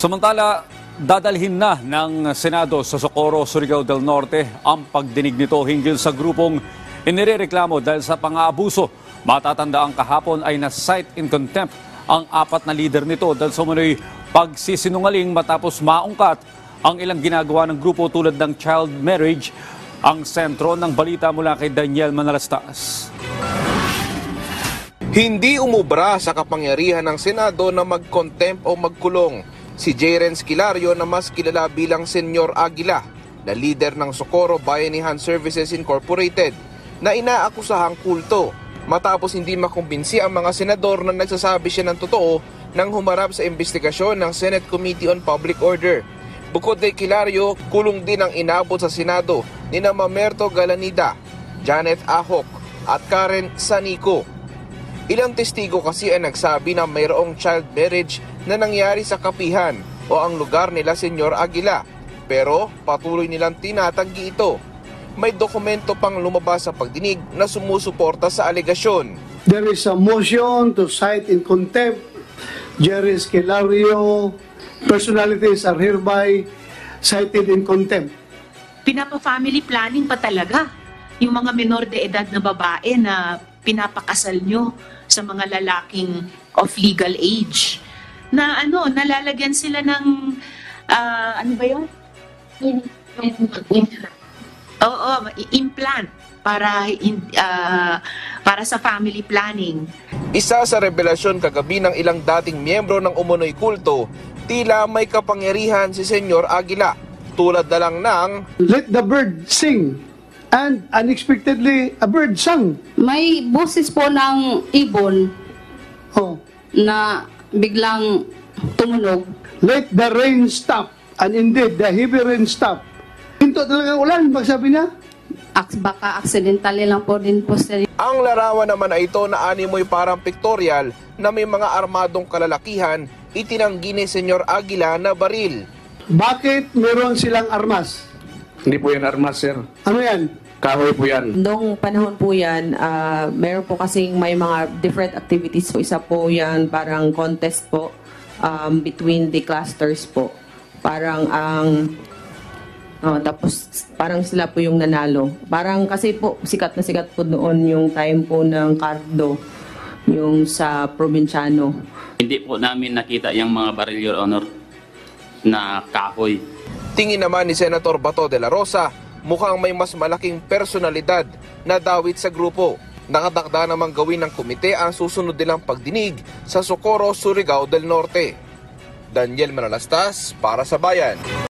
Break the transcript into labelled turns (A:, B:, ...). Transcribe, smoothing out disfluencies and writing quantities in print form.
A: Samantala, dadalhin na ng Senado sa Socorro, Surigao del Norte ang pagdinig nito hinggil sa grupong inirereklamo dahil sa pang-aabuso. Matatandaang kahapon ay na-cite in contempt ang 4 na leader nito dahil sa umano'y pagsisinungaling matapos maungkat ang ilang ginagawa ng grupo tulad ng child marriage. Ang sentro ng balita mula kay Daniel Manalastas.
B: Hindi umubra sa kapangyarihan ng Senado na mag-contempt o magkulong si J. Renz Kilario na mas kilala bilang Senyor Aguila, na leader ng Socorro Bayanihan Services Incorporated, na inaakusahang kulto matapos hindi makumbinsi ang mga senador na nagsasabi siya ng totoo nang humarap sa investigasyon ng Senate Committee on Public Order. Bukod kay Kilario, kulong din ang inabot sa Senado ni Mamerto Galanida, Janet Ahok at Karen Sanico. Ilang testigo kasi ay nagsabi na mayroong child marriage na nangyari sa Kapihan o ang lugar nila Senyor Aguila, pero patuloy nilang tinatanggi ito. May dokumento pang lumabas sa pagdinig na sumusuporta sa alegasyon.
C: There is a motion to cite in contempt Jerry Kilario. Personalities are hereby cited in contempt.
D: Pinapa-family planning pa talaga yung mga menor de edad na babae na pinapakasal nyo sa mga lalaking of legal age. Na nalalagyan sila ng, ano ba yun? Oo, implant para sa family planning.
B: Isa sa revelasyon kagabi ng ilang dating miyembro ng umunoy kulto, tila may kapangyarihan si Senyor Aguila, tulad na lang ng
C: Let the bird sing, and unexpectedly a bird sang.
E: May boses po ng ibon na biglang tumunog.
C: Let the rain stop, and indeed the heavy rain stop. Hinto talaga ulan, magsabi niya.
E: Baka accidentally lang po din po sir.
B: Ang larawan naman ay ito na animoy parang pictorial na may mga armadong kalalakihan, itinanggi ni Senyor Aguila na baril.
C: Bakit meron silang armas?
F: Hindi po yan armas, sir.
C: Ano yan?
F: Kahoy po yan.
G: Noong panahon po yan, meron po kasing may mga different activities po. Isa po yan, parang contest po between the clusters po. Parang tapos parang sila po yung nanalo. Parang kasi po sikat na sikat po noon yung time po ng Cardo, yung sa Provinciano.
H: Hindi po namin nakita yung mga baril, Your Honor, na kahoy.
B: Tingin naman ni Senator Bato de la Rosa, mukhang may mas malaking personalidad na dawit sa grupo. Nakatakda namang gawin ng komite ang susunod nilang pagdinig sa Socorro, Surigao del Norte. Daniel Manalastas para sa Bayan.